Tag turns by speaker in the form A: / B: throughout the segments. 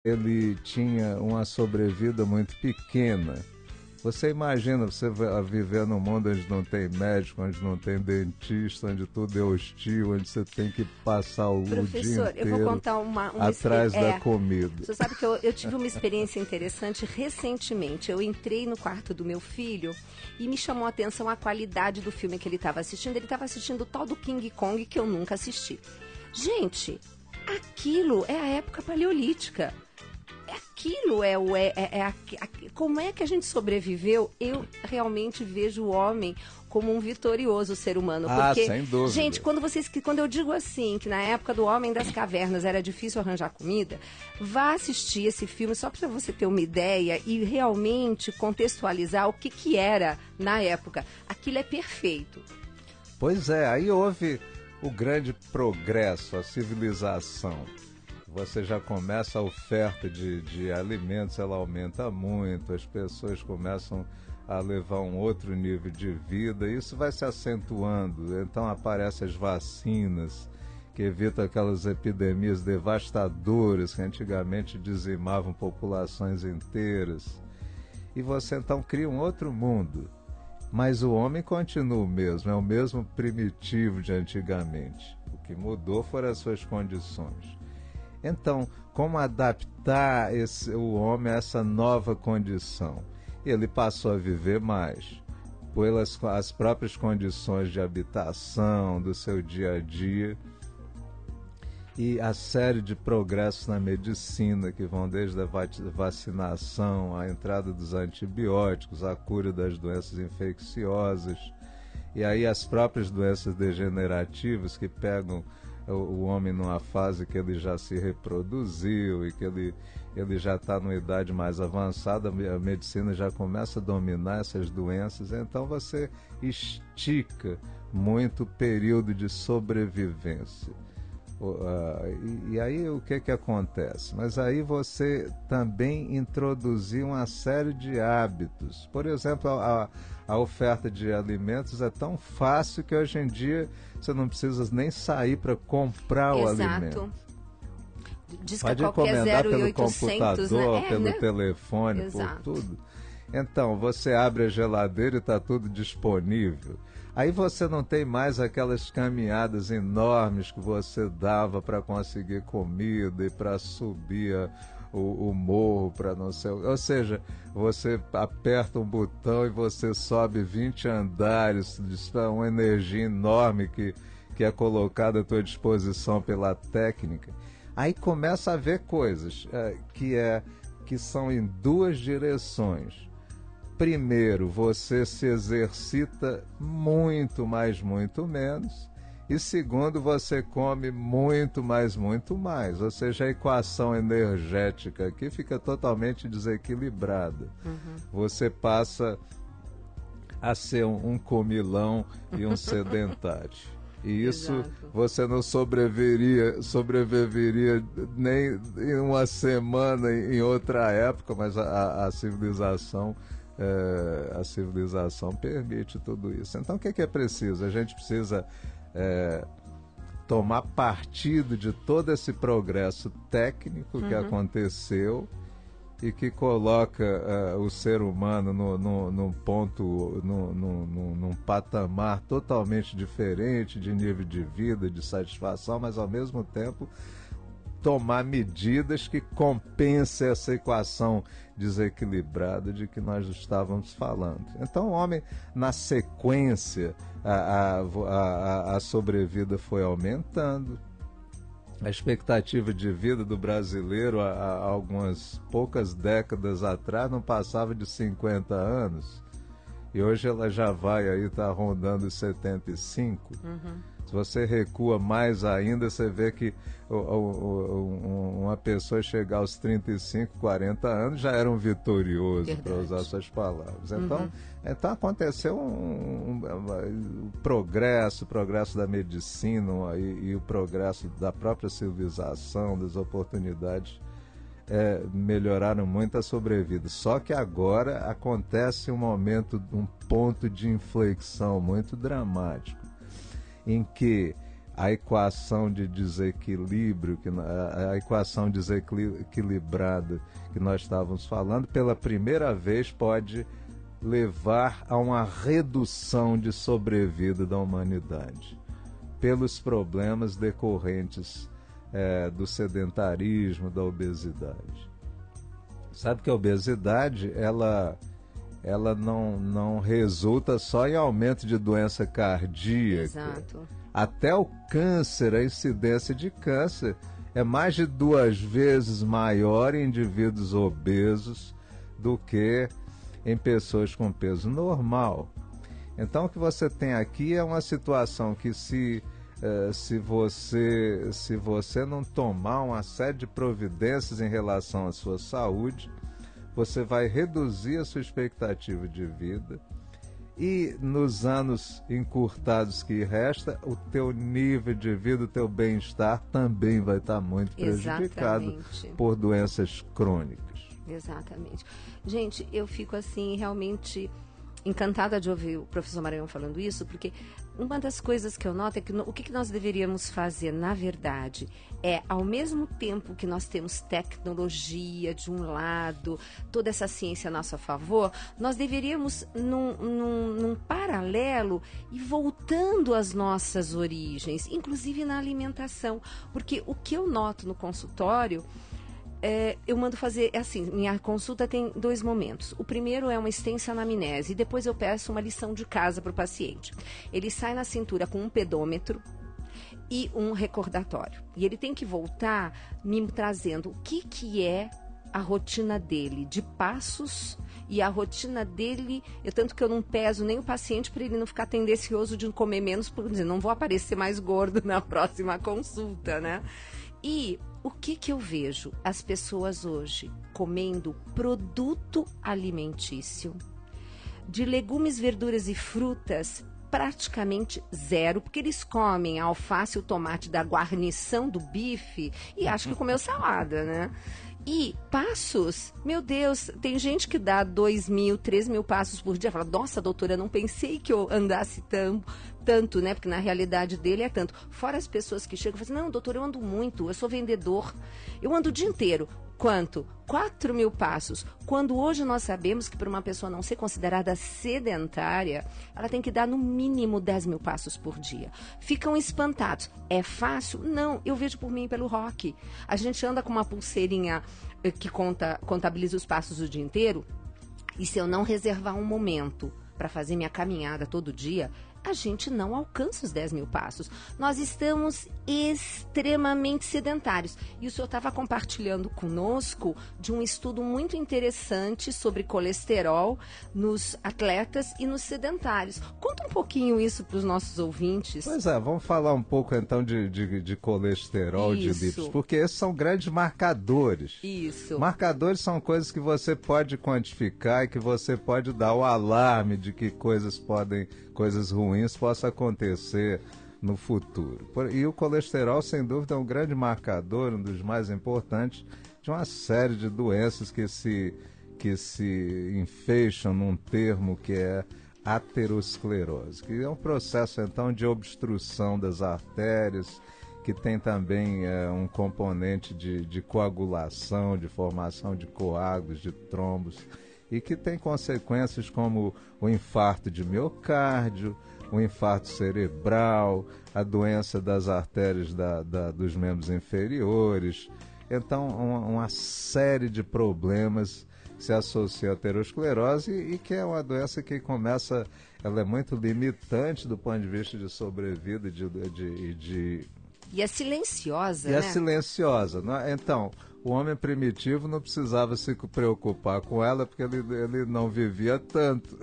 A: ele tinha uma sobrevida muito pequena. Você imagina você viver num mundo onde não tem médico, onde não tem dentista, onde tudo é hostil, onde você tem que passar o dia
B: Professor, eu vou
A: inteiro
B: contar uma
A: atrás da comida.
B: Você sabe que eu tive uma experiência interessante recentemente. Eu entrei no quarto do meu filho e me chamou a atenção a qualidade do filme que ele estava assistindo. Ele estava assistindo o tal do King Kong, que eu nunca assisti. Gente, aquilo é a época paleolítica. Aquilo como é que a gente sobreviveu? Eu realmente vejo o homem como um vitorioso ser humano. Porque,
A: sem dúvida.
B: gente, quando eu digo assim, que na época do Homem das Cavernas era difícil arranjar comida, vá assistir esse filme só para você ter uma ideia e realmente contextualizar o que era na época. Aquilo é perfeito.
A: Pois é, aí houve o grande progresso, a civilização. Você já começa a oferta de alimentos, ela aumenta muito, as pessoas começam a levar um outro nível de vida, isso vai se acentuando, então aparecem as vacinas, que evitam aquelas epidemias devastadoras que antigamente dizimavam populações inteiras, e você então cria um outro mundo, mas o homem continua o mesmo, é o mesmo primitivo de antigamente, o que mudou foram as suas condições. Então, como adaptar o homem a essa nova condição? Ele passou a viver mais, pelas as próprias condições de habitação, do seu dia a dia, e a série de progressos na medicina, que vão desde a vacinação, a entrada dos antibióticos, a cura das doenças infecciosas, e aí as próprias doenças degenerativas que pegam o homem numa fase que ele já se reproduziu e que ele já está numa idade mais avançada, a medicina já começa a dominar essas doenças, então você estica muito o período de sobrevivência. E aí o que acontece? Mas aí você também introduziu uma série de hábitos. Por exemplo, a oferta de alimentos é tão fácil que hoje em dia você não precisa nem sair para comprar o alimento.
B: Diz que
A: pode
B: qualquer
A: encomendar
B: 0
A: pelo
B: 800,
A: computador,
B: né?
A: pelo telefone,
B: Exato.
A: por tudo. Então, você abre a geladeira e está tudo disponível. Aí você não tem mais aquelas caminhadas enormes que você dava para conseguir comida e para subir o morro, para não sei. Ou seja, você aperta um botão e você sobe 20 andares, uma energia enorme que é colocada à tua disposição pela técnica. Aí começa a ver coisas que são em duas direções. Primeiro, você se exercita muito mais, muito menos. E segundo, você come muito mais, muito mais. Ou seja, a equação energética aqui fica totalmente desequilibrada. Uhum. Você passa a ser um comilão e um sedentário. E isso
B: Exato.
A: Você não sobreviveria nem em uma semana em outra época, mas a civilização permite tudo isso. Então o que é preciso? A gente precisa tomar partido de todo esse progresso técnico que aconteceu e que coloca o ser humano num ponto, num patamar totalmente diferente de nível de vida, de satisfação, mas ao mesmo tempo tomar medidas que compensem essa equação desequilibrada de que nós estávamos falando. Então o homem, na sequência, a sobrevida foi aumentando. A expectativa de vida do brasileiro há algumas poucas décadas atrás não passava de 50 anos. E hoje ela já vai aí, está rondando os 75. Se você recua mais ainda, você vê que uma pessoa chegar aos 35, 40 anos já era um vitorioso, para usar suas palavras. Então aconteceu o progresso da medicina e o progresso da própria civilização, das oportunidades, melhoraram muito a sobrevida. Só que agora acontece um ponto de inflexão muito dramático, em que a equação de desequilíbrio, a equação desequilibrada que nós estávamos falando, pela primeira vez pode levar a uma redução de sobrevida da humanidade, pelos problemas decorrentes do sedentarismo, da obesidade. Sabe que a obesidade, ela não resulta só em aumento de doença cardíaca.
B: Exato.
A: Até o câncer, a incidência de câncer é mais de 2 vezes maior em indivíduos obesos do que em pessoas com peso normal. Então o que você tem aqui é uma situação que se você não tomar uma série de providências em relação à sua saúde, você vai reduzir a sua expectativa de vida e nos anos encurtados que resta, o teu nível de vida, o teu bem-estar também vai estar muito prejudicado. Exatamente. Por doenças crônicas.
B: Exatamente. Gente, eu fico assim realmente encantada de ouvir o professor Maranhão falando isso, porque uma das coisas que eu noto é que o que nós deveríamos fazer, na verdade, ao mesmo tempo que nós temos tecnologia de um lado, toda essa ciência a nosso favor, nós deveríamos, num paralelo, ir voltando às nossas origens, inclusive na alimentação, porque o que eu noto no consultório, eu mando fazer, assim, minha consulta tem 2 momentos. O primeiro é uma extensa anamnese e depois eu peço uma lição de casa para o paciente. Ele sai na cintura com um pedômetro e um recordatório. E ele tem que voltar me trazendo o que é a rotina dele de passos e a rotina dele, tanto que eu não peso nem o paciente para ele não ficar tendencioso de comer menos, por dizer, não vou aparecer mais gordo na próxima consulta, né? E o que eu vejo? As pessoas hoje comendo produto alimentício, de legumes, verduras e frutas, praticamente zero, porque eles comem a alface e o tomate da guarnição do bife e acham que comeu salada, né? E passos, meu Deus, tem gente que dá 2.000, 3.000 passos por dia. Fala, nossa, doutora, não pensei que eu andasse tanto, né? Porque na realidade dele é tanto. Fora as pessoas que chegam e falam assim, não, doutor, eu ando muito, eu sou vendedor, eu ando o dia inteiro. Quanto? 4.000 passos. Quando hoje nós sabemos que para uma pessoa não ser considerada sedentária, ela tem que dar no mínimo 10.000 passos por dia. Ficam espantados. É fácil? Não. Eu vejo por mim e pelo Rock. A gente anda com uma pulseirinha que contabiliza os passos o dia inteiro. E se eu não reservar um momento para fazer minha caminhada todo dia, a gente não alcança os 10.000 passos. Nós estamos extremamente sedentários. E o senhor estava compartilhando conosco de um estudo muito interessante sobre colesterol nos atletas e nos sedentários. Conta um pouquinho isso para os nossos ouvintes.
A: Pois é, vamos falar um pouco então de colesterol,
B: isso.
A: De lípidos, porque esses são grandes marcadores.
B: Isso.
A: Marcadores são coisas que você pode quantificar e que você pode dar o alarme de que coisas ruins possam acontecer no futuro. E o colesterol, sem dúvida, é um grande marcador, um dos mais importantes, de uma série de doenças que se enfeixam num termo que é aterosclerose, que é um processo, então, de obstrução das artérias, que tem também um componente de coagulação, de formação de coágulos, de trombos, e que tem consequências como o infarto de miocárdio, o infarto cerebral, a doença das artérias dos membros inferiores. Então, uma série de problemas se associa à aterosclerose e que é uma doença que ela é muito limitante do ponto de vista de sobrevida
B: e é silenciosa,
A: né?
B: É
A: silenciosa. Então, o homem primitivo não precisava se preocupar com ela porque ele não vivia tanto.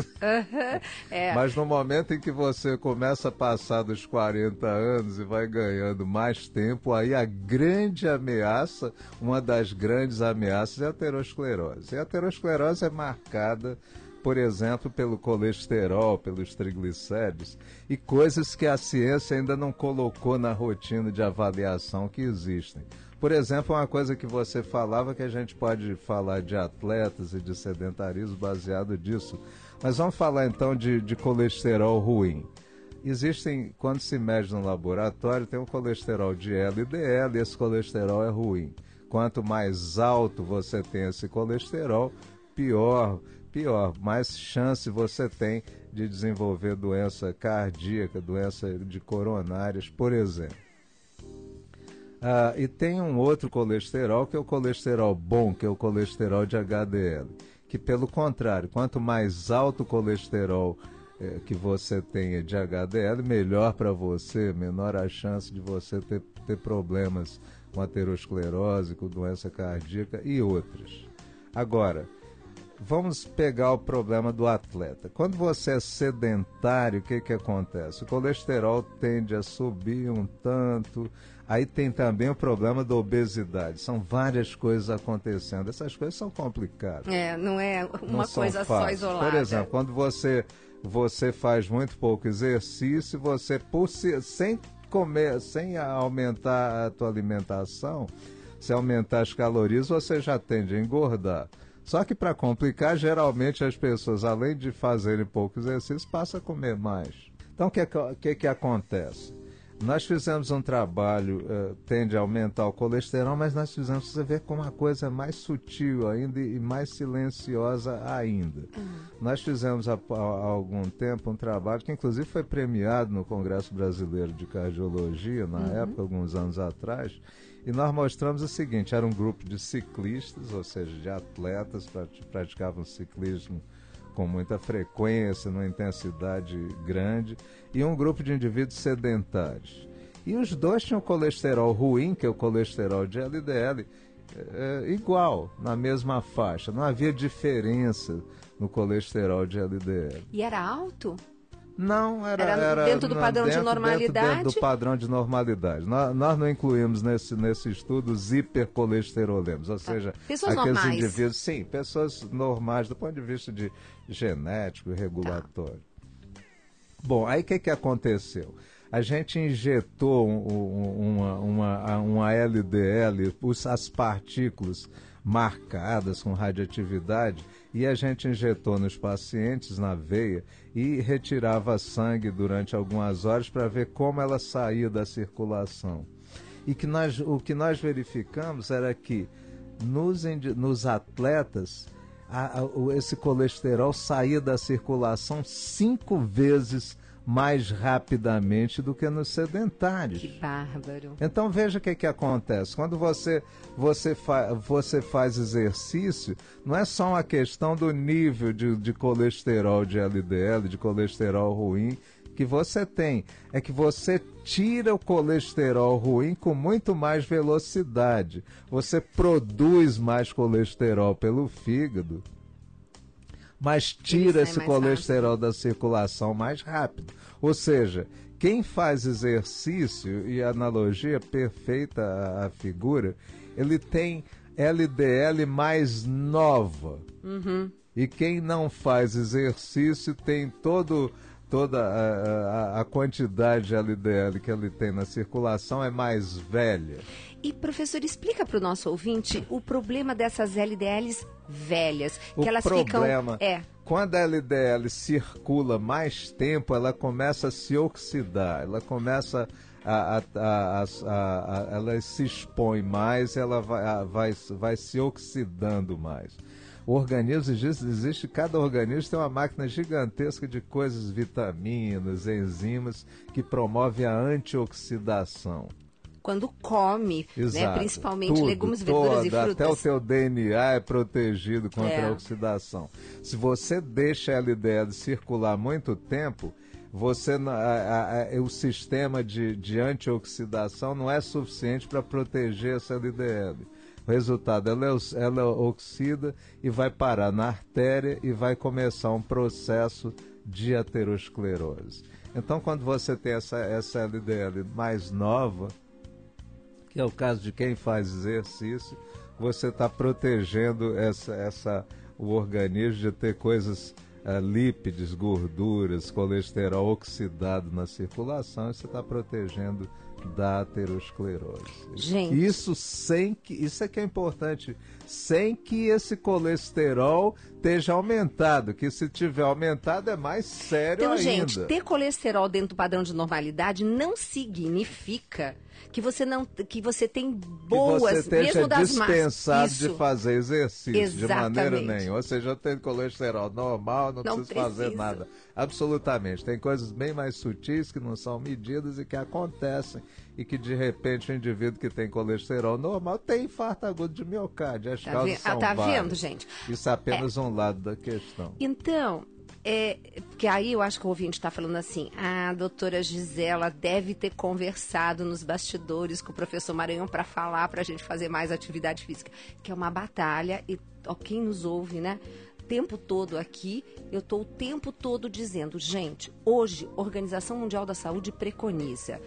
A: Mas no momento em que você começa a passar dos 40 anos e vai ganhando mais tempo, aí a grande ameaça, uma das grandes ameaças é a aterosclerose. E a aterosclerose é marcada, por exemplo, pelo colesterol, pelos triglicéridos e coisas que a ciência ainda não colocou na rotina de avaliação que existem. Por exemplo, uma coisa que você falava, que a gente pode falar de atletas e de sedentarismo baseado nisso, mas vamos falar então de colesterol ruim. Existem, quando se mede no laboratório, tem um colesterol de LDL e esse colesterol é ruim. Quanto mais alto você tem esse colesterol, pior, mais chance você tem de desenvolver doença cardíaca, doença de coronárias, por exemplo. E tem um outro colesterol, que é o colesterol bom, que é o colesterol de HDL, que pelo contrário, quanto mais alto o colesterol que você tenha de HDL, melhor para você, menor a chance de você ter problemas com aterosclerose, com doença cardíaca e outras. Agora, vamos pegar o problema do atleta. Quando você é sedentário, o que acontece? O colesterol tende a subir um tanto. Aí tem também o problema da obesidade. São várias coisas acontecendo. Essas coisas são complicadas.
B: Não é uma coisa só isolada.
A: Por exemplo, quando você faz muito pouco exercício, você sem comer, sem aumentar a tua alimentação, se aumentar as calorias, você já tende a engordar. Só que para complicar, geralmente as pessoas, além de fazerem pouco exercício, passam a comer mais. Então o que acontece? Nós fizemos um trabalho, tende a aumentar o colesterol, mas nós fizemos, você ver, com uma coisa mais sutil ainda e mais silenciosa ainda. Nós fizemos há algum tempo um trabalho que inclusive foi premiado no Congresso Brasileiro de Cardiologia, na época, alguns anos atrás, e nós mostramos o seguinte: era um grupo de ciclistas, ou seja, de atletas que praticavam ciclismo com muita frequência, numa intensidade grande, e um grupo de indivíduos sedentários. E os dois tinham colesterol ruim, que é o colesterol de LDL, igual, na mesma faixa. Não havia diferença no colesterol de LDL.
B: E era alto?
A: Não,
B: era dentro do padrão de normalidade?
A: Dentro do padrão de normalidade. Nós não incluímos nesse estudo os hipercolesterolêmicos, ou seja,
B: pessoas
A: aqueles
B: normais.
A: indivíduos, sim, pessoas normais do ponto de vista de genético e regulatório. Bom, aí o que aconteceu? A gente injetou uma LDL, as partículas marcadas com radioatividade, e a gente injetou nos pacientes na veia e retirava sangue durante algumas horas para ver como ela saía da circulação. E o que nós verificamos era que nos atletas esse colesterol saía da circulação 5 vezes mais rapidamente do que nos sedentários.
B: Que bárbaro.
A: Então veja o que acontece. Quando você faz exercício, não é só uma questão do nível de colesterol de LDL, de colesterol ruim que você tem. É que você tira o colesterol ruim com muito mais velocidade. Você produz mais colesterol pelo fígado, mas tira esse colesterol da circulação mais rápido. Ou seja, quem faz exercício, e a analogia perfeita à figura, ele tem LDL mais nova. E quem não faz exercício tem toda a quantidade de LDL que ele tem na circulação é mais velha.
B: E, professor, explica para o nosso ouvinte o problema dessas LDLs velhas, que elas ficam...
A: Quando a LDL circula mais tempo, ela começa a se oxidar, ela começa ela se expõe mais, ela vai se oxidando mais. O organismo cada organismo tem uma máquina gigantesca de coisas, vitaminas, enzimas, que promove a antioxidação.
B: Quando come, né, principalmente
A: tudo,
B: legumes, verduras e frutas.
A: Até o teu DNA é protegido contra a oxidação. Se você deixa a LDL circular muito tempo, o sistema de antioxidação não é suficiente para proteger essa LDL. O resultado, ela oxida e vai parar na artéria e vai começar um processo de aterosclerose. Então, quando você tem essa LDL mais nova, que é o caso de quem faz exercício, você está protegendo o organismo de ter coisas, lípides, gorduras, colesterol oxidado na circulação, e você está protegendo da aterosclerose.
B: Gente.
A: Isso é que é importante, sem que esse colesterol esteja aumentado, que se tiver aumentado é mais sério
B: então,
A: ainda.
B: Gente, ter colesterol dentro do padrão de normalidade não significa que você tem boas,
A: que você
B: mesmo das
A: dispensado de fazer exercício.
B: Exatamente.
A: De maneira nenhuma. Você já tem colesterol normal, não precisa fazer nada. Absolutamente. Tem coisas bem mais sutis que não são medidas e que acontecem e que de repente o indivíduo que tem colesterol normal tem infarto agudo de miocárdio. As causas são
B: tá
A: várias.
B: vendo, gente?
A: Isso é apenas um lado da questão.
B: Então, porque aí eu acho que o ouvinte está falando assim, a doutora Gisela deve ter conversado nos bastidores com o professor Maranhão para falar para a gente fazer mais atividade física, que é uma batalha e quem nos ouve, né? O tempo todo aqui, eu estou o tempo todo dizendo, gente, hoje a Organização Mundial da Saúde preconiza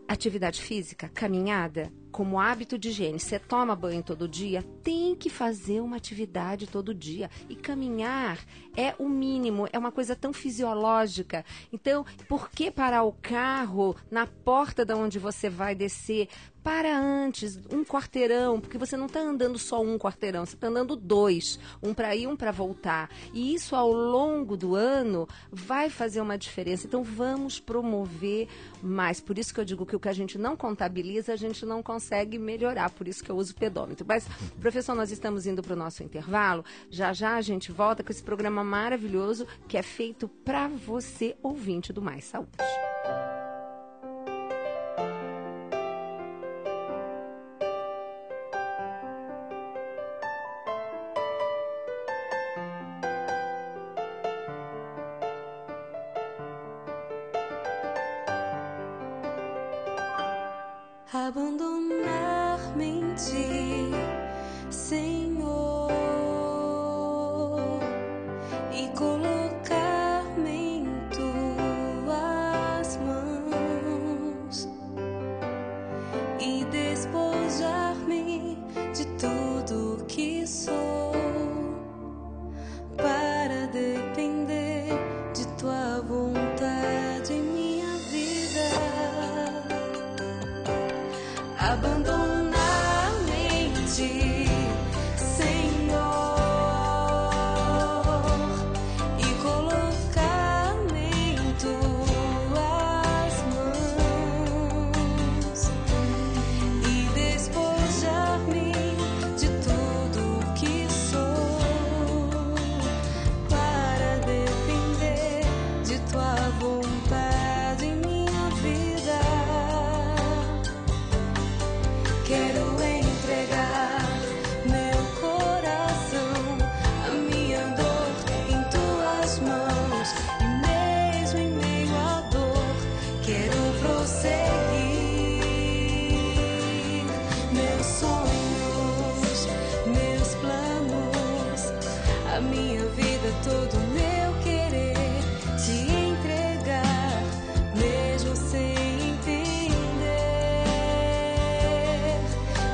B: atividade física, caminhada, como hábito de higiene. Você toma banho todo dia, tem que fazer uma atividade todo dia. E caminhar é o mínimo, é uma coisa tão fisiológica. Então, por que parar o carro na porta de onde você vai descer? Para antes, 1 quarteirão, porque você não está andando só 1 quarteirão, você está andando 2, um para ir, um para voltar. E isso ao longo do ano vai fazer uma diferença. Então vamos promover mais. Por isso que eu digo que o que a gente não contabiliza, a gente não consegue melhorar. Por isso que eu uso o pedômetro. Mas, professor, nós estamos indo para o nosso intervalo. Já já a gente volta com esse programa maravilhoso que é feito para você, ouvinte do Mais Saúde.
C: Abandonar-me em ti, Senhor, e colocar-me em tuas mãos e despojar-me de tudo que sou para depender de tua vontade em minha vida. Abandonar-me em ti, Senhor, e colocar-me em tuas mãos e despojar-me de tudo que sou para depender de tua vontade em minha vida. Quero entregar meu coração, a minha dor em tuas mãos, e mesmo em meio à dor, quero prosseguir. Meus sonhos, meus planos, a minha vida, todo o meu querer, te entregar, mesmo sem entender.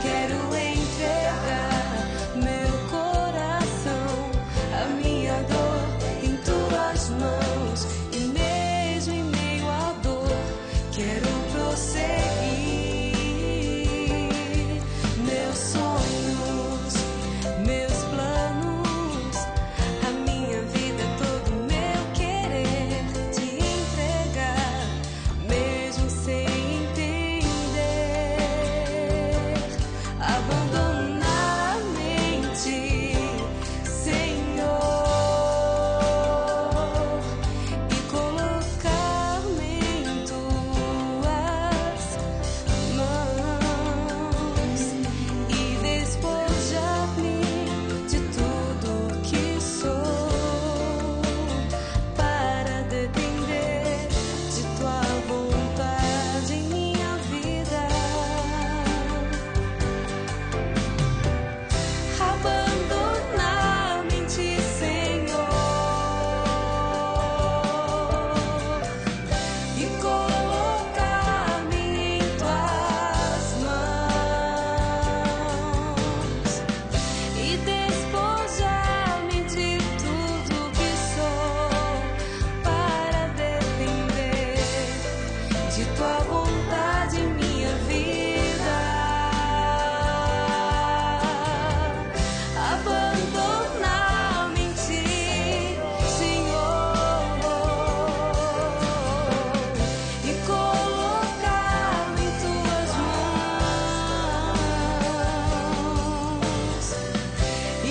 C: Quero entregar meu coração, a minha dor em tuas mãos, e mesmo em meio à dor, quero prosseguir. Meus sonhos, meus planos, a minha vida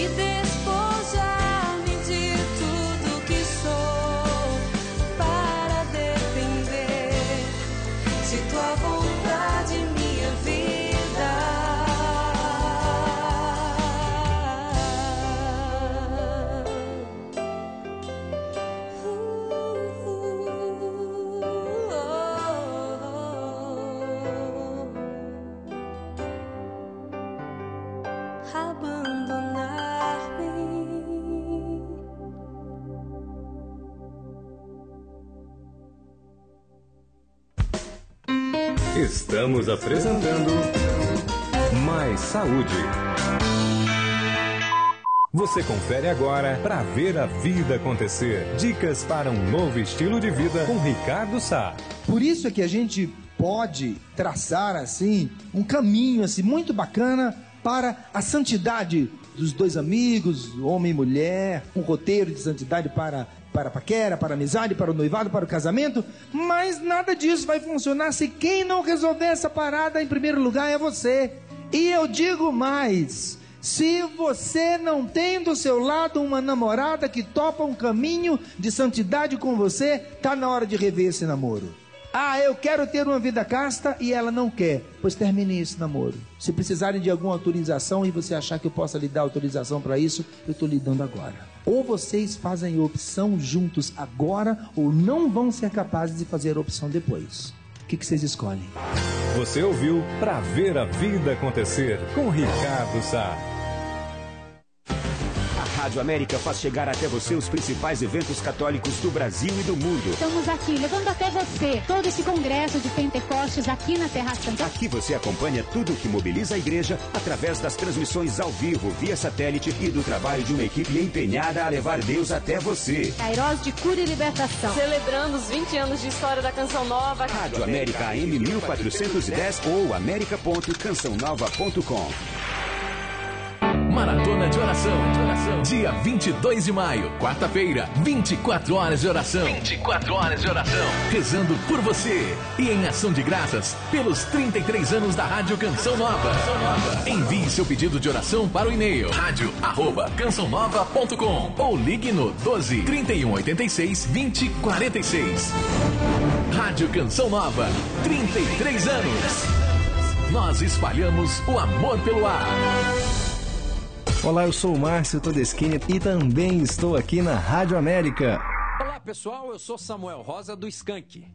C: e despojar-me de tudo que sou para defender de tua vontade minha vida.
D: Estamos apresentando Mais Saúde. Você confere agora para ver a vida acontecer. Dicas para um novo estilo de vida com Ricardo Sá.
E: Por isso é que a gente pode traçar assim um caminho assim muito bacana para a santidade dos dois amigos, homem e mulher, um roteiro de santidade para a paquera, para a amizade, para o noivado, para o casamento, mas nada disso vai funcionar se quem não resolver essa parada em primeiro lugar é você. E eu digo mais, se você não tem do seu lado uma namorada que topa um caminho de santidade com você, tá na hora de rever esse namoro. Ah, eu quero ter uma vida casta e ela não quer. Pois termine esse namoro. Se precisarem de alguma autorização e você achar que eu possa lhe dar autorização para isso, eu estou lhe dando agora. Ou vocês fazem opção juntos agora, ou não vão ser capazes de fazer opção depois. O que vocês escolhem?
D: Você ouviu Pra Ver a Vida Acontecer com Ricardo Sá.
F: A Rádio América faz chegar até você os principais eventos católicos do Brasil e do mundo.
G: Estamos aqui, levando até você todo esse congresso de Pentecostes aqui na Terra Santa.
F: Aqui você acompanha tudo o que mobiliza a igreja através das transmissões ao vivo, via satélite e do trabalho de uma equipe empenhada a levar Deus até você.
G: Kairos de cura e libertação.
H: Celebrando os 20 anos de história da Canção Nova.
F: Rádio América AM 1410 ou america.cançãonova.com.
I: Maratona de oração. Dia 22 de maio, quarta-feira, 24 horas de oração. 24 horas de oração. Rezando por você. E em ação de graças pelos 33 anos da Rádio Canção Nova. Envie seu pedido de oração para o e-mail radio@cançãonova.com ou ligue no 12 3186 2046. Rádio Canção Nova, 33 anos. Nós espalhamos o amor pelo ar.
J: Olá, eu sou o Márcio Todeschini e também estou aqui na Rádio América.
K: Olá pessoal, eu sou Samuel Rosa do Skank.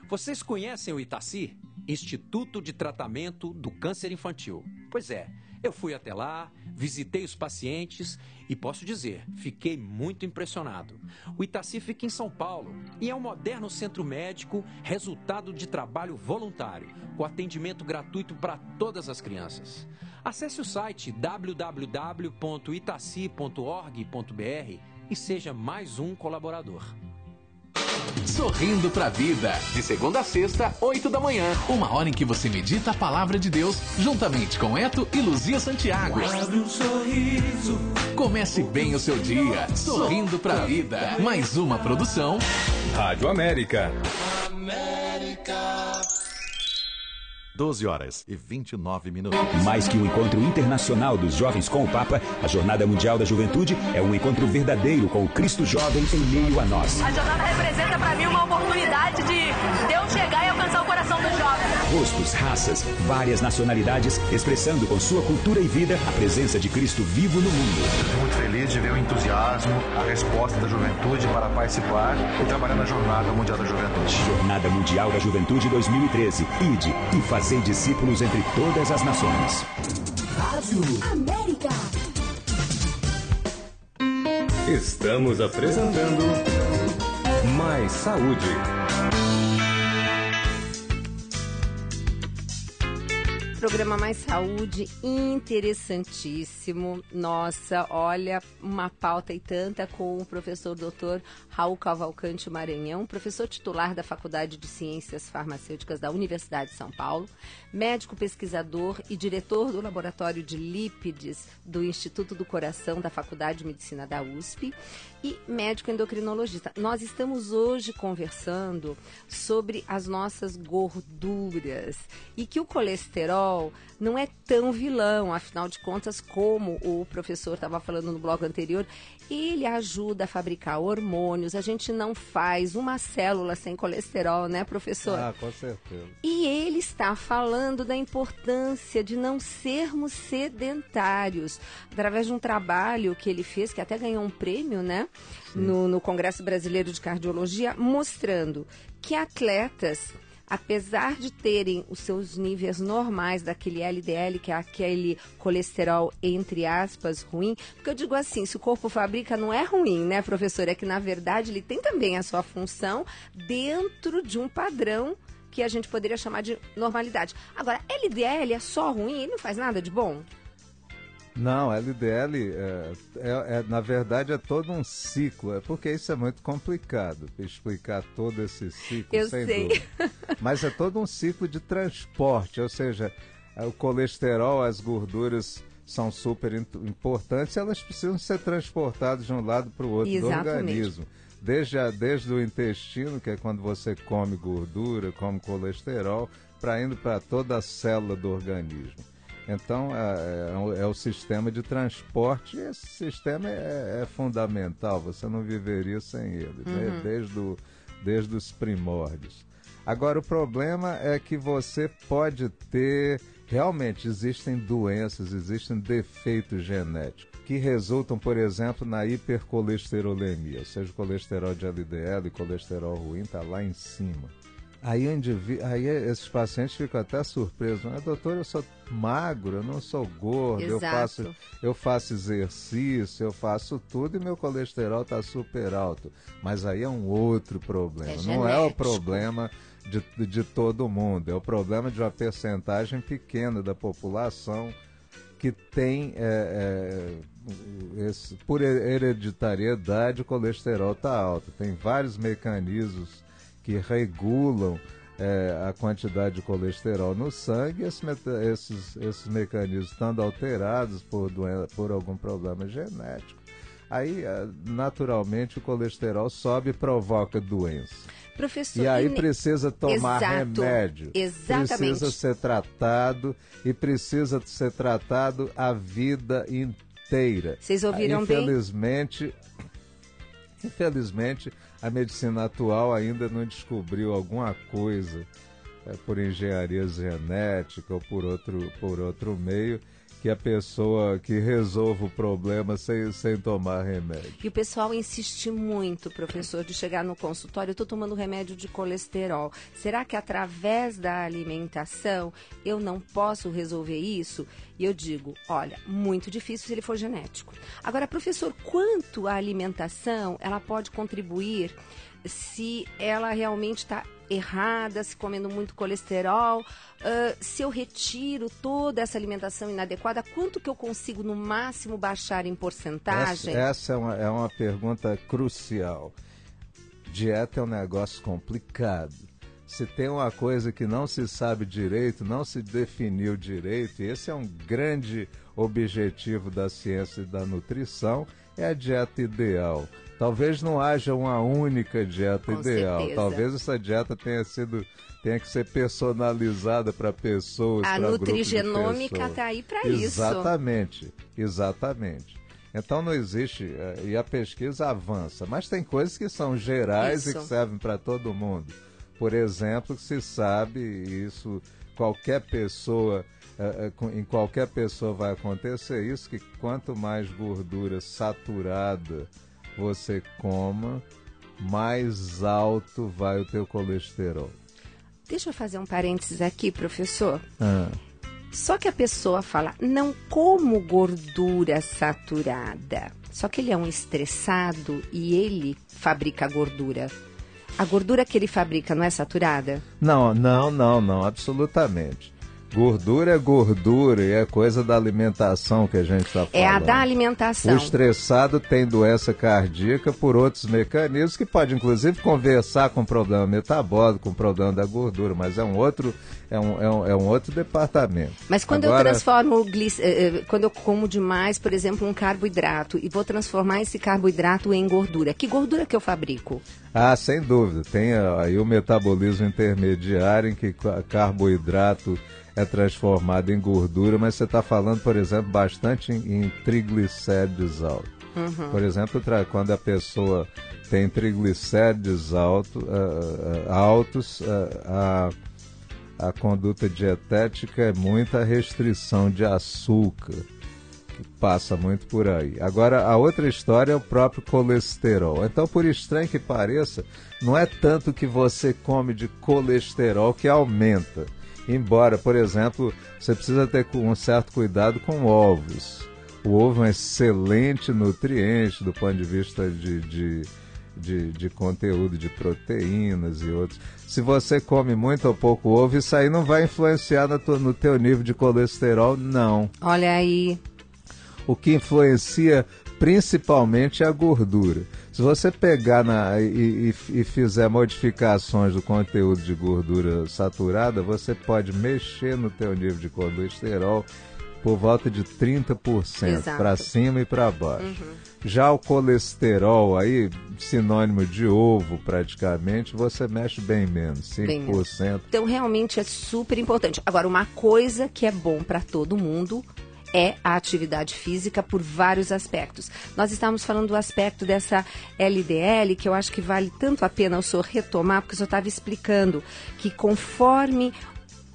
K: Vocês conhecem o Itaci? Instituto de Tratamento do Câncer Infantil. Pois é, eu fui até lá, visitei os pacientes e posso dizer, fiquei muito impressionado. O Itaci fica em São Paulo e é um moderno centro médico, resultado de trabalho voluntário, com atendimento gratuito para todas as crianças. Acesse o site www.itaci.org.br e seja mais um colaborador.
I: Sorrindo pra Vida, de segunda a sexta, 8 da manhã. Uma hora em que você medita a palavra de Deus, juntamente com Eto e Luzia Santiago.
C: Abre um sorriso.
I: Comece bem o seu dia, sorrindo pra vida. Mais uma produção
D: Rádio América.
F: 12h29. Mais que um encontro internacional dos jovens com o Papa, a Jornada Mundial da Juventude é um encontro verdadeiro com o Cristo jovem em meio a nós.
H: A jornada representa para mim uma oportunidade de Deus chegar e alcançar o coração dos jovens.
F: Rostos, raças, várias nacionalidades, expressando com sua cultura e vida a presença de Cristo vivo no mundo.
L: Estou muito feliz de ver o entusiasmo, a resposta da juventude para participar e trabalhar na Jornada Mundial da Juventude.
F: Jornada Mundial da Juventude 2013. Ide e fazei discípulos entre todas as nações.
C: Rádio América.
D: Estamos apresentando Mais Saúde.
B: Programa Mais Saúde, interessantíssimo. Nossa, olha, uma pauta e tanta com o professor Dr. Raul Cavalcante Maranhão, professor titular da Faculdade de Ciências Farmacêuticas da Universidade de São Paulo, médico pesquisador e diretor do Laboratório de Lípides do Instituto do Coração da Faculdade de Medicina da USP e médico endocrinologista. Nós estamos hoje conversando sobre as nossas gorduras e que o colesterol colesterol não é tão vilão, afinal de contas, como o professor estava falando no bloco anterior, ele ajuda a fabricar hormônios, a gente não faz uma célula sem colesterol, né, professor?
A: Ah, com certeza.
B: E ele está falando da importância de não sermos sedentários, através de um trabalho que ele fez, que até ganhou um prêmio, né, no Congresso Brasileiro de Cardiologia, mostrando que atletas, apesar de terem os seus níveis normais daquele LDL, que é aquele colesterol, entre aspas, ruim, porque eu digo assim, se o corpo fabrica não é ruim, né, professor? É que, na verdade, ele tem também a sua função dentro de um padrão que a gente poderia chamar de normalidade. Agora, LDL é só ruim? Ele não faz nada de bom?
A: Não, LDL, na verdade, é todo um ciclo, porque isso é muito complicado, explicar todo esse ciclo,
B: eu
A: sem
B: sei.
A: dúvida. Mas é todo um ciclo de transporte, ou seja, o colesterol, as gorduras são super importantes, elas precisam ser transportadas de um lado para o outro do organismo. Desde o intestino, que é quando você come gordura, come colesterol, para indo para toda a célula do organismo. Então, é o sistema de transporte, e esse sistema é fundamental, você não viveria sem ele, né? Desde os primórdios. Agora, o problema é que você pode ter, realmente existem doenças, existem defeitos genéticos, que resultam, por exemplo, na hipercolesterolemia, ou seja, o colesterol de LDL, colesterol ruim está lá em cima. Aí esses pacientes ficam até surpresos. Mas, doutor, eu sou magro, eu não sou gordo, eu faço exercício, eu faço tudo e meu colesterol está super alto. Mas aí é um outro problema. Não é o problema de todo mundo, é o problema de uma percentagem pequena da população que tem, por hereditariedade, o colesterol está alto. Tem vários mecanismos que regulam a quantidade de colesterol no sangue, esses mecanismos estando alterados por algum problema genético, aí naturalmente o colesterol sobe e provoca doença.
B: Professor,
A: e aí precisa tomar remédio,
B: exatamente.
A: Precisa ser tratado e precisa ser tratado a vida inteira.
B: Vocês ouviram
A: Infelizmente, a medicina atual ainda não descobriu alguma coisa por engenharia genética ou por outro meio que a pessoa que resolva o problema sem tomar remédio.
B: E o pessoal insiste muito, professor, de chegar no consultório, eu estou tomando remédio de colesterol. Será que através da alimentação eu não posso resolver isso? E eu digo, olha, muito difícil se ele for genético. Agora, professor, quanto a alimentação ela pode contribuir se ela realmente está errada, se comendo muito colesterol, se eu retiro toda essa alimentação inadequada, quanto que eu consigo no máximo baixar em porcentagem?
A: Essa é uma pergunta crucial. Dieta é um negócio complicado. Se tem uma coisa que não se sabe direito, não se definiu direito, e esse é um grande objetivo da ciência e da nutrição, é a dieta ideal. Talvez não haja uma única dieta ideal.
B: Certeza.
A: Talvez essa dieta tenha que ser personalizada para pessoas, para grupos de pessoas.
B: A nutrigenômica está aí para isso.
A: Exatamente. Então não existe, e a pesquisa avança, mas tem coisas que são gerais e que servem para todo mundo. Por exemplo, se sabe, isso qualquer pessoa, em qualquer pessoa vai acontecer isso, que quanto mais gordura saturada você coma, mais alto vai o teu colesterol.
B: Deixa eu fazer um parênteses aqui, professor. Só que a pessoa fala, não como gordura saturada. Só que ele é um estressado e ele fabrica gordura. A gordura que ele fabrica não é saturada?
A: Não, absolutamente. Gordura é gordura e é coisa da alimentação que a gente está falando.
B: É a da alimentação.
A: O estressado tem doença cardíaca por outros mecanismos que pode inclusive conversar com o problema metabólico, com o problema da gordura, mas é um outro departamento.
B: Mas quando eu transformo quando eu como demais, por exemplo, um carboidrato e vou transformar esse carboidrato em gordura, que gordura que eu fabrico?
A: Ah, sem dúvida. Tem aí o metabolismo intermediário em que carboidrato é transformado em gordura, mas você está falando, por exemplo, bastante em triglicéridos altos. Por exemplo, quando a pessoa tem triglicéridos altos, a conduta dietética é muita restrição de açúcar, que passa muito por aí. Agora, a outra história é o próprio colesterol. Então, por estranho que pareça, não é tanto que você come de colesterol que aumenta. Embora, por exemplo, você precisa ter um certo cuidado com ovos. O ovo é um excelente nutriente do ponto de vista de conteúdo de proteínas e outros. Se você come muito ou pouco ovo, isso aí não vai influenciar no teu nível de colesterol, não.
B: Olha aí.
A: O que influencia principalmente é a gordura. Se você pegar e fizer modificações do conteúdo de gordura saturada, você pode mexer no teu nível de colesterol por volta de 30% para cima e para baixo. Já o colesterol, aí, sinônimo de ovo praticamente, você mexe bem menos, 5%.
B: Então realmente é super importante. Agora, uma coisa que é bom para todo mundo é a atividade física por vários aspectos. Nós estávamos falando do aspecto dessa LDL, que eu acho que vale tanto a pena o senhor retomar, porque o senhor estava explicando que conforme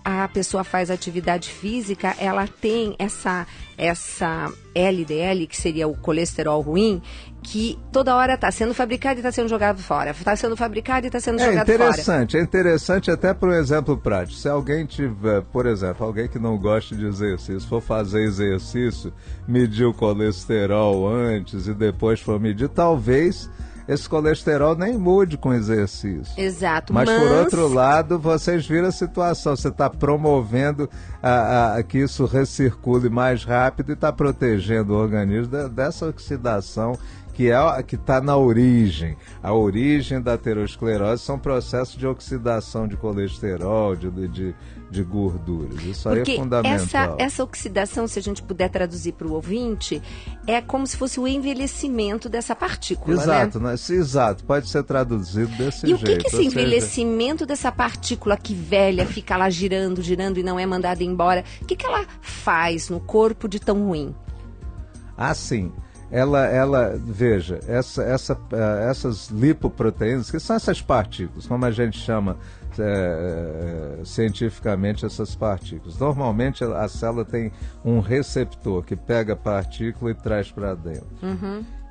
B: a pessoa faz atividade física, ela tem essa LDL, que seria o colesterol ruim, que toda hora está sendo fabricado e está sendo jogado fora. Está sendo fabricado e está sendo jogado fora.
A: É interessante até por um exemplo prático. Se alguém tiver, por exemplo, alguém que não gosta de exercício, for fazer exercício, medir o colesterol antes e depois for medir, talvez esse colesterol nem mude com exercício.
B: Exato.
A: Mas por outro lado, vocês viram a situação. Você está promovendo que isso recircule mais rápido e está protegendo o organismo dessa oxidação que está na origem. A origem da aterosclerose são processos de oxidação de colesterol, de gorduras. Isso aí é fundamental.
B: Essa oxidação, se a gente puder traduzir para o ouvinte, é como se fosse o envelhecimento dessa partícula,
A: exato,
B: né?
A: Exato, pode ser traduzido desse jeito.
B: E o que esse envelhecimento dessa partícula que velha fica lá girando e não é mandada embora, o que ela faz no corpo de tão ruim?
A: Sim. Veja, essas lipoproteínas, que são essas partículas, como a gente chama cientificamente essas partículas. Normalmente a célula tem um receptor que pega a partícula e traz para dentro.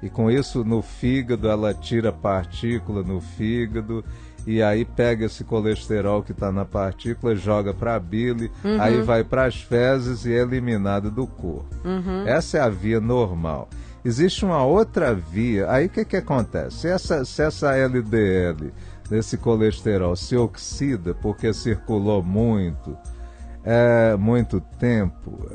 A: E com isso, no fígado, ela tira a partícula no fígado e aí pega esse colesterol que está na partícula, joga para a bile, aí vai para as fezes e é eliminado do corpo. Essa é a via normal. Existe uma outra via, aí o que acontece? Se essa LDL, desse colesterol, se oxida porque circulou muito tempo,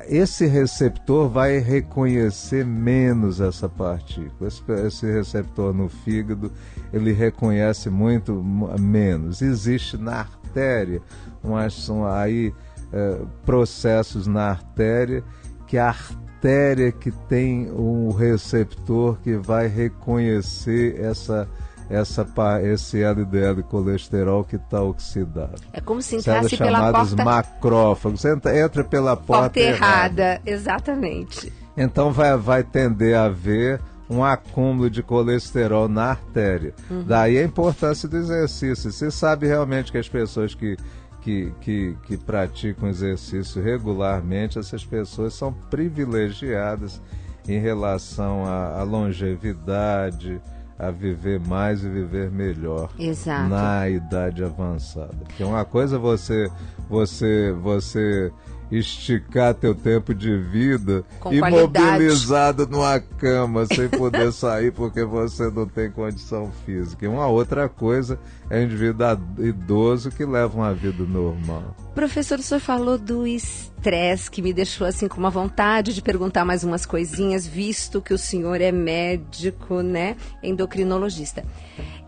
A: esse receptor vai reconhecer menos essa partícula. Esse receptor no fígado, ele reconhece muito menos. Existe na artéria, são aí processos na artéria, que a artéria que tem um receptor que vai reconhecer esse LDL colesterol que está oxidado.
B: É como se entrasse pela
A: chamados
B: porta...
A: macrófagos. Você entra pela porta errada.
B: Exatamente.
A: Então vai tender a haver um acúmulo de colesterol na artéria. Daí a importância do exercício. Você sabe realmente que as pessoas que praticam exercício regularmente, essas pessoas são privilegiadas em relação à longevidade, a viver mais e viver melhor.
B: Exato.
A: Na idade avançada. Porque uma coisa é você esticar teu tempo de vida imobilizado numa cama sem poder sair porque você não tem condição física. E uma outra coisa é o indivíduo idoso que leva uma vida normal.
B: Professor, o senhor falou do estresse, que me deixou assim com uma vontade de perguntar mais umas coisinhas, visto que o senhor é médico, né, endocrinologista.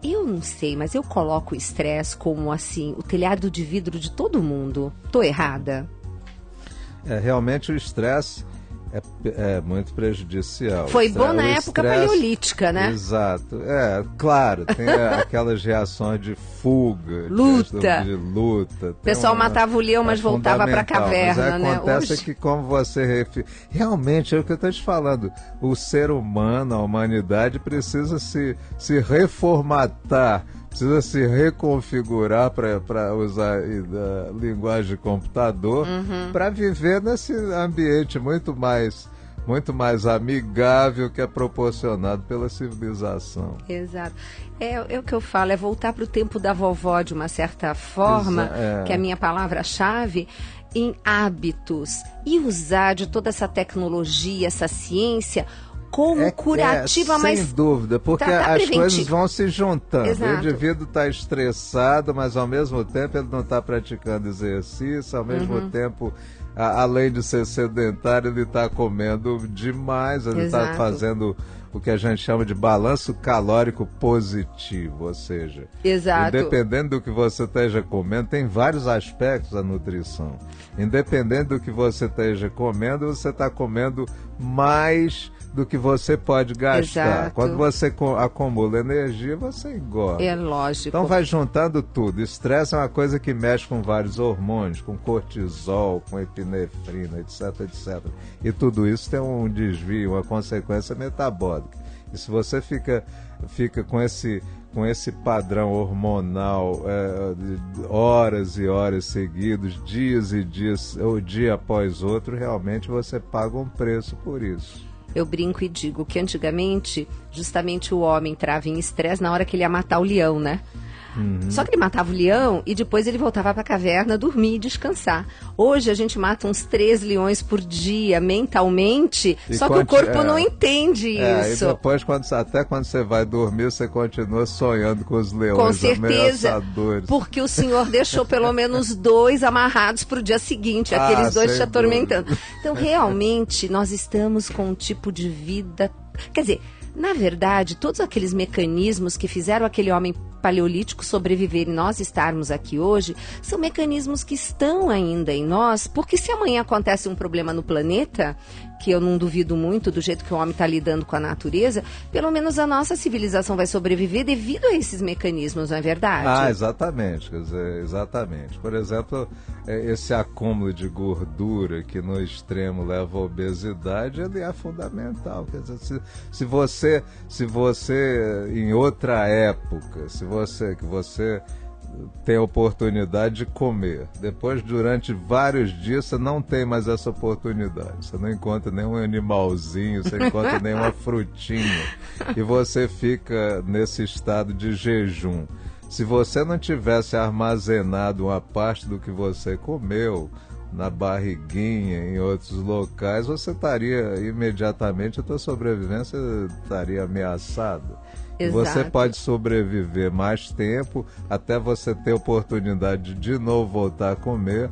B: Eu não sei, mas eu coloco o estresse como assim, o telhado de vidro de todo mundo. Tô errada?
A: Realmente o estresse É muito prejudicial.
B: Foi bom na época paleolítica, né?
A: Exato. Claro, tem aquelas reações de fuga,
B: luta.
A: De luta.
B: O pessoal matava o leão, mas voltava para a caverna,
A: mas acontece
B: Hoje...
A: que, como você... Realmente, é o que eu estou te falando. O ser humano, a humanidade, precisa se reformatar, precisa se reconfigurar, para usar a linguagem de computador, para viver nesse ambiente muito mais amigável que é proporcionado pela civilização.
B: Exato. É o que eu falo, é voltar para o tempo da vovó de uma certa forma, que é a minha palavra-chave, em hábitos, e usar de toda essa tecnologia, essa ciência como curativa, mas...
A: Sem dúvida, porque as coisas vão se juntando.
B: Exato.
A: O indivíduo está estressado, mas ao mesmo tempo ele não está praticando exercício, ao mesmo tempo, além de ser sedentário, ele está comendo demais, ele está fazendo o que a gente chama de balanço calórico positivo, ou seja, independente do que você esteja comendo, tem vários aspectos da nutrição. Independente do que você esteja comendo, você está comendo mais do que você pode gastar.
B: Exato.
A: Quando você acumula energia, você engorda.
B: É lógico.
A: Então vai juntando tudo. Estresse é uma coisa que mexe com vários hormônios, com cortisol, com epinefrina, etc, etc. E tudo isso tem um desvio, uma consequência metabólica. E se você fica com esse padrão hormonal horas e horas seguidos, dias e dias, ou dia após outro, realmente você paga um preço por isso.
B: Eu brinco e digo que antigamente, justamente o homem entrava em estresse na hora que ele ia matar o leão, né? Só que ele matava o leão e depois ele voltava para a caverna dormir e descansar. Hoje a gente mata uns 3 leões por dia mentalmente, só que o corpo não entende isso.
A: E depois, até quando você vai dormir, você continua sonhando com os leões.
B: Com certeza,
A: ameaçadores.
B: Porque o senhor deixou pelo menos 2 amarrados para o dia seguinte, aqueles 2 te atormentando. Então, realmente, nós estamos com um tipo de vida... Quer dizer, na verdade, todos aqueles mecanismos que fizeram aquele homem paleolítico sobreviver e nós estarmos aqui hoje, são mecanismos que estão ainda em nós, porque se amanhã acontece um problema no planeta, que eu não duvido muito do jeito que o homem está lidando com a natureza, pelo menos a nossa civilização vai sobreviver devido a esses mecanismos, não é verdade?
A: Exatamente, quer dizer, exatamente. Por exemplo, esse acúmulo de gordura que no extremo leva à obesidade, ele é fundamental. Quer dizer, se você em outra época, que você tem a oportunidade de comer, depois durante vários dias você não tem mais essa oportunidade, você não encontra nenhum animalzinho, você não encontra nenhuma frutinha e você fica nesse estado de jejum. Se você não tivesse armazenado uma parte do que você comeu na barriguinha, em outros locais, você estaria imediatamente, a tua sobrevivência estaria ameaçada.
B: Exato.
A: Você pode sobreviver mais tempo até você ter oportunidade de novo voltar a comer,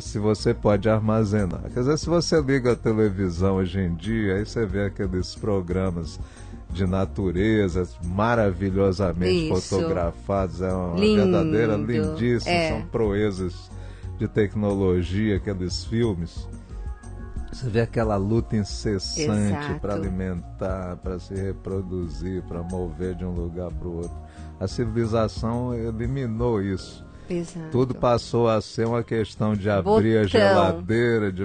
A: se você pode armazenar. Quer dizer, se você liga a televisão hoje em dia, aí você vê aqueles programas de natureza maravilhosamente fotografados, é uma verdadeira lindíssima, são proezas de tecnologia, aqueles filmes. Você vê aquela luta incessante para alimentar, para se reproduzir, para mover de um lugar para o outro. A civilização eliminou isso.
B: Exato.
A: Tudo passou a ser uma questão de abrir a geladeira, de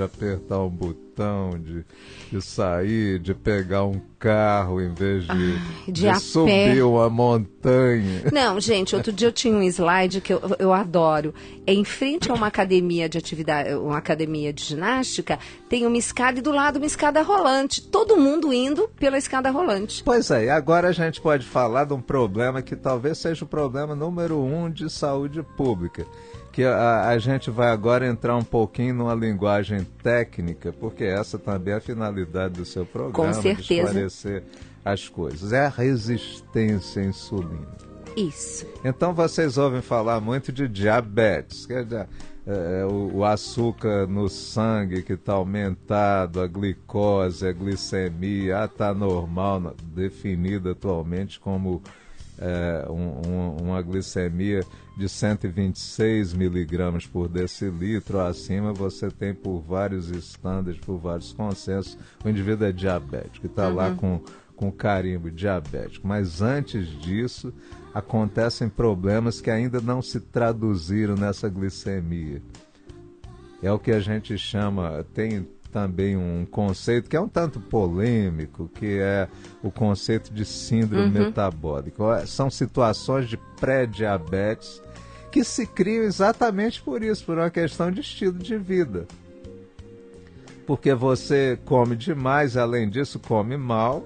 A: apertar um botão, de sair, de pegar um carro em vez de subir uma montanha.
B: Não, gente, outro dia eu tinha um slide que eu adoro. Em frente a uma academia de atividade, uma academia de ginástica, tem uma escada e do lado uma escada rolante. Todo mundo indo pela escada rolante.
A: Pois é, agora a gente pode falar de um problema que talvez seja o problema número 1 de saúde pública. Que a gente vai agora entrar um pouquinho numa linguagem técnica, porque essa também é a finalidade do seu programa,
B: com certeza,
A: de esclarecer as coisas. É a resistência à insulina.
B: Isso.
A: Então vocês ouvem falar muito de diabetes, que é o açúcar no sangue que está aumentado, a glicose, a glicemia, está normal, definida atualmente como uma glicemia de 126 miligramas por decilitro acima, você tem, por vários estándares, por vários consensos, o indivíduo é diabético, e está lá com carimbo diabético. Mas antes disso, acontecem problemas que ainda não se traduziram nessa glicemia. É o que a gente chama, tem também um conceito que é um tanto polêmico, que é o conceito de síndrome metabólica. São situações de pré-diabetes que se criam exatamente por isso, por uma questão de estilo de vida. Porque você come demais, além disso come mal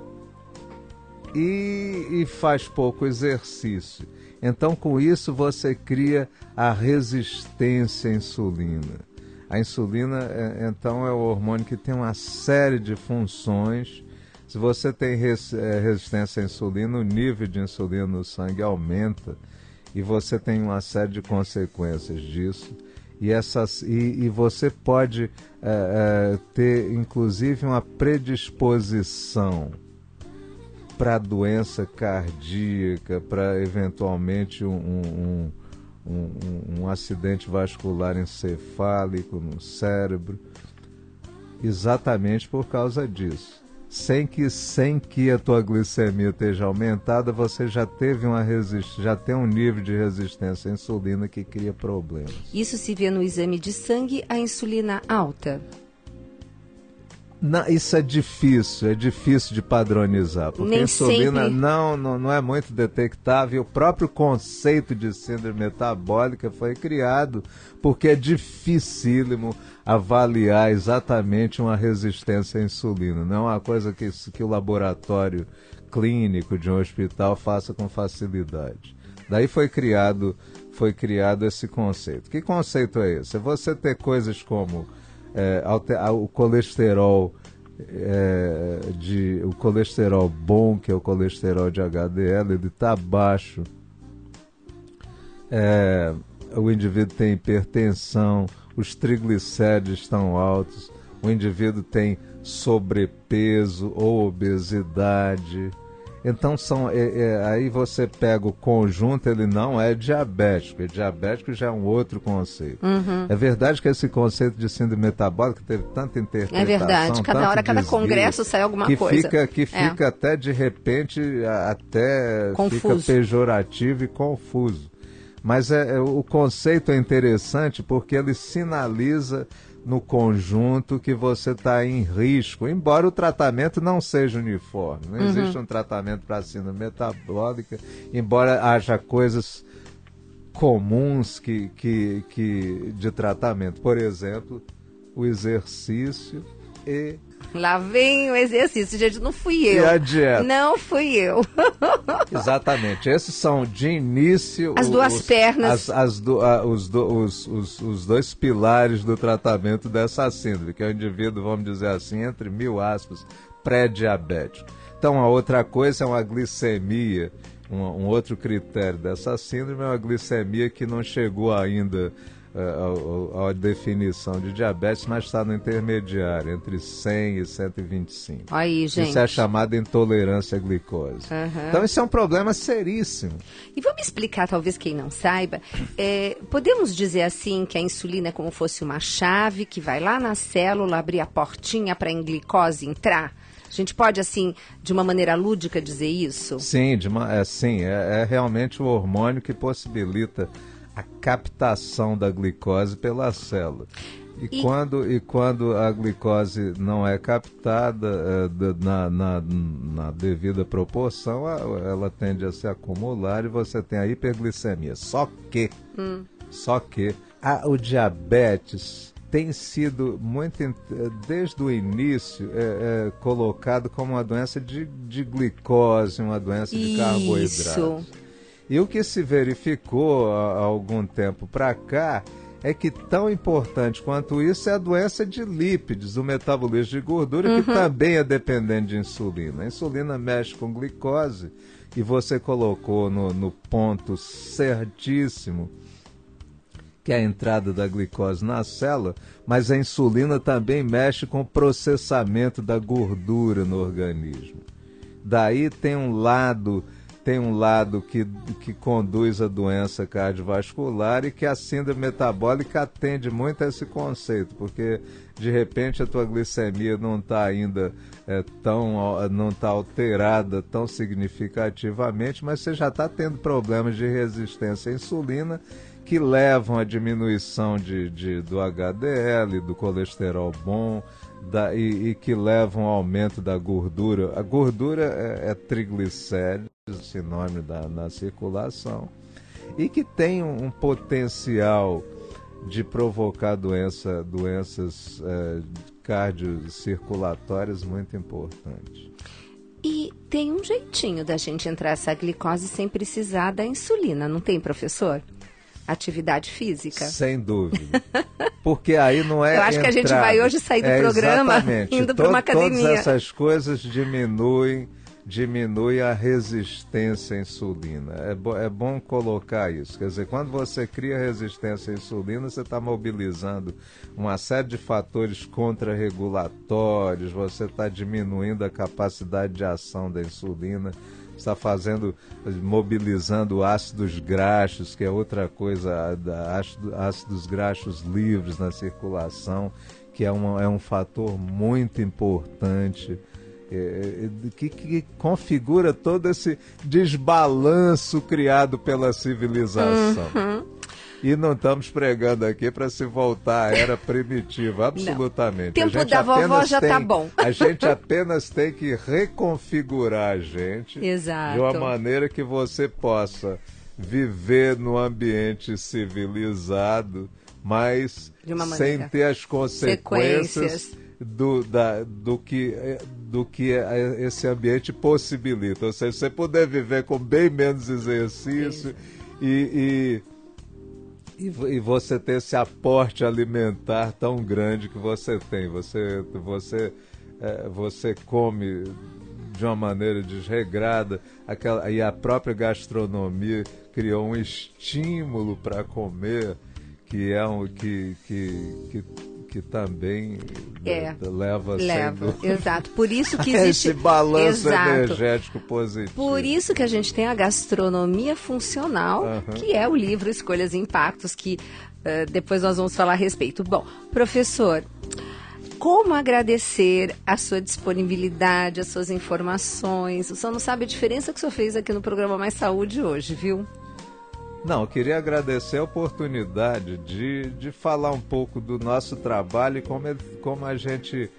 A: e faz pouco exercício. Então, com isso, você cria a resistência à insulina. A insulina, então, é o hormônio que tem uma série de funções. Se você tem resistência à insulina, o nível de insulina no sangue aumenta e você tem uma série de consequências disso. E você pode ter, inclusive, uma predisposição para doença cardíaca, para, eventualmente, um acidente vascular encefálico no cérebro, exatamente por causa disso. Sem que a tua glicemia esteja aumentada, você já tem um nível de resistência à insulina que cria problemas.
B: Isso se vê no exame de sangue, a insulina alta?
A: Não, isso é difícil de padronizar, porque a insulina não é muito detectável. O próprio conceito de síndrome metabólica foi criado porque é dificílimo avaliar exatamente uma resistência à insulina. Não é uma coisa que o laboratório clínico de um hospital faça com facilidade. Daí foi criado esse conceito. Que conceito é esse? É você ter coisas como o colesterol o colesterol bom, que é o colesterol de HDL, ele está baixo. O indivíduo tem hipertensão, os triglicéridos estão altos, o indivíduo tem sobrepeso ou obesidade. Então aí você pega o conjunto, ele não é diabético. Diabético já é um outro conceito. É verdade que esse conceito de síndrome metabólica teve tanta interpretação.
B: É verdade, cada hora, cada congresso sai alguma coisa.
A: Que fica até, de repente, fica pejorativo e confuso. Mas o conceito é interessante porque ele sinaliza no conjunto que você está em risco, embora o tratamento não seja uniforme. Não existe um tratamento para síndrome metabólica, embora haja coisas comuns de tratamento. Por exemplo, o exercício e...
B: Lá vem o exercício, gente, não fui eu.
A: E a dieta.
B: Não fui eu.
A: Exatamente, esses são de início...
B: As duas pernas.
A: Os dois pilares do tratamento dessa síndrome, que é o indivíduo, vamos dizer assim, entre 1000 aspas, pré-diabético. Então, a outra coisa é uma glicemia, um outro critério dessa síndrome é uma glicemia que não chegou ainda a definição de diabetes, mas está no intermediário, entre 100 e 125.
B: Aí, gente.
A: Isso é chamada intolerância à glicose. Então, isso é um problema seríssimo.
B: E vamos explicar, talvez quem não saiba, podemos dizer assim que a insulina é como fosse uma chave que vai lá na célula abrir a portinha para a glicose entrar? A gente pode, assim, de uma maneira lúdica dizer isso?
A: Sim, é realmente o hormônio que possibilita a captação da glicose pela célula. E quando a glicose não é captada na devida proporção, ela tende a se acumular e você tem a hiperglicemia. Só que o diabetes tem sido desde o início colocado como uma doença de glicose, uma doença de carboidratos. E o que se verificou há algum tempo para cá é que tão importante quanto isso é a doença de lípides, o metabolismo de gordura, que também é dependente de insulina. A insulina mexe com glicose e você colocou no ponto certíssimo, que é a entrada da glicose na célula, mas a insulina também mexe com o processamento da gordura no organismo. Daí tem um lado tem um lado que conduz à doença cardiovascular, e que a síndrome metabólica atende muito a esse conceito, porque de repente a tua glicemia não está ainda não está alterada tão significativamente, mas você já está tendo problemas de resistência à insulina que levam à diminuição do HDL, do colesterol bom, e que levam ao aumento da gordura. A gordura é triglicéridos, sinônimo na circulação, e que tem um potencial de provocar doenças cardiocirculatórias muito importante.
B: E tem um jeitinho da gente entrar essa glicose sem precisar da insulina, não tem, professor? Atividade física.
A: Sem dúvida. Porque aí não é.
B: Eu acho que a gente vai hoje sair do programa indo para uma academia.
A: Todas essas coisas diminuem a resistência à insulina. É bom colocar isso. Quer dizer, quando você cria resistência à insulina, você está mobilizando uma série de fatores contrarregulatórios, você está diminuindo a capacidade de ação da insulina, está mobilizando ácidos graxos, que é outra coisa, ácidos graxos livres na circulação, que é um fator muito importante, que configura todo esse desbalanço criado pela civilização. E não estamos pregando aqui para se voltar à era primitiva, absolutamente.
B: Não. Tempo da vovó já está bom.
A: A gente apenas tem que reconfigurar a gente
B: Exato.
A: de uma maneira que você possa viver no ambiente civilizado, mas sem ter as consequências do que esse ambiente possibilita. Ou seja, você poder viver com bem menos exercício e você ter esse aporte alimentar tão grande que você tem. Você come de uma maneira desregrada, e a própria gastronomia criou um estímulo para comer, que é que também leva
B: exato. Por isso que existe
A: esse balanço energético positivo.
B: Por isso que a gente tem a gastronomia funcional, que é o livro Escolhas e Impactos, que depois nós vamos falar a respeito. Bom, professor, como agradecer a sua disponibilidade, as suas informações? O senhor não sabe a diferença que o senhor fez aqui no programa Mais Saúde hoje, viu?
A: Não, eu queria agradecer a oportunidade de falar um pouco do nosso trabalho e como a gente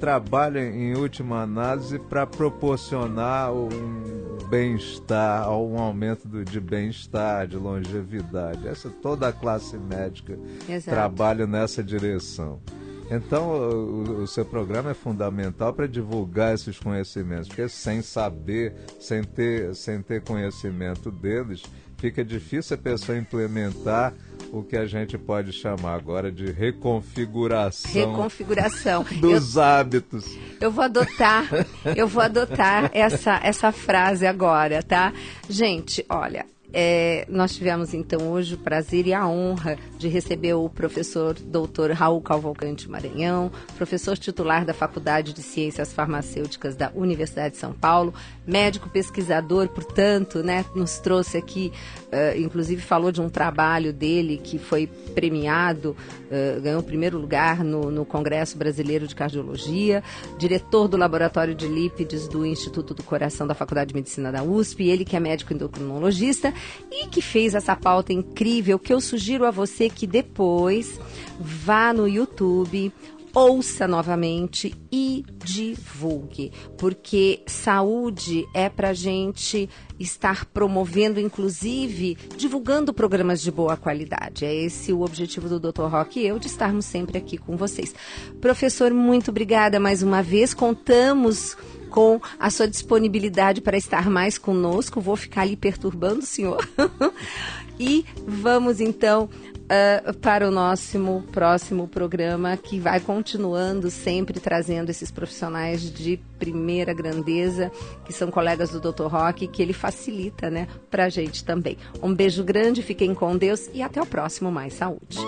A: trabalha, em última análise, para proporcionar um bem-estar, um aumento de bem-estar, de longevidade. Toda a classe médica trabalha nessa direção. Então, o seu programa é fundamental para divulgar esses conhecimentos, porque sem saber, sem ter conhecimento deles, fica difícil a pessoa implementar o que a gente pode chamar agora de reconfiguração dos hábitos.
B: Eu vou adotar essa frase agora, tá? Gente, olha, nós tivemos então hoje o prazer e a honra de receber o professor Dr. Raul Cavalcante Maranhão, professor titular da Faculdade de Ciências Farmacêuticas da Universidade de São Paulo, médico pesquisador, portanto, né, nos trouxe aqui, inclusive falou de um trabalho dele que foi premiado, ganhou o primeiro lugar no Congresso Brasileiro de Cardiologia, diretor do Laboratório de Lípides do Instituto do Coração da Faculdade de Medicina da USP, ele que é médico endocrinologista e que fez essa pauta incrível, que eu sugiro a você que depois vá no YouTube, ouça novamente e divulgue, porque saúde é pra gente estar promovendo, inclusive divulgando programas de boa qualidade. É esse o objetivo do Dr. Roque e eu, de estarmos sempre aqui com vocês. Professor, muito obrigada mais uma vez, contamos com a sua disponibilidade para estar mais conosco. Vou ficar ali perturbando o senhor. E vamos então para o nosso próximo programa, que vai continuando sempre trazendo esses profissionais de primeira grandeza, que são colegas do Dr. Roque, que ele facilita, né, para a gente também. Um beijo grande, fiquem com Deus e até o próximo Mais Saúde.